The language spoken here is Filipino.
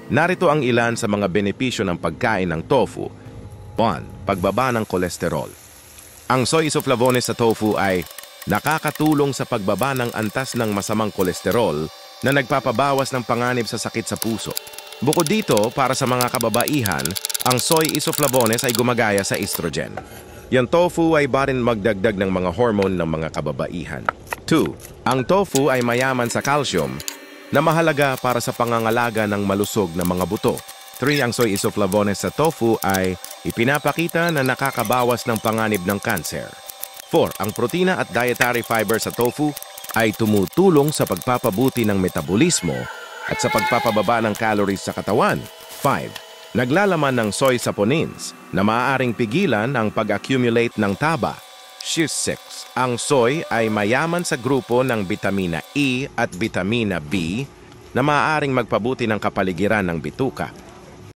Narito ang ilan sa mga benepisyo ng pagkain ng tofu. 1. Pagbaba ng kolesterol. Ang soy isoflavones sa tofu ay nakakatulong sa pagbaba ng antas ng masamang kolesterol na nagpapabawas ng panganib sa sakit sa puso. Bukod dito, para sa mga kababaihan, ang soy isoflavones ay gumagaya sa estrogen. Yung tofu ay barin magdagdag ng mga hormone ng mga kababaihan. 2. Ang tofu ay mayaman sa calcium na mahalaga para sa pangangalaga ng malusog na mga buto. 3. Ang soy isoflavones sa tofu ay ipinapakita na nakakabawas ng panganib ng kanser. 4. Ang protina at dietary fiber sa tofu ay tumutulong sa pagpapabuti ng metabolismo at sa pagpapababa ng calories sa katawan. 5. Naglalaman ng soy saponins na maaaring pigilan ang pag-accumulate ng taba. 6. Ang soy ay mayaman sa grupo ng bitamina E at bitamina B na maaaring magpabuti ng kapaligiran ng bituka.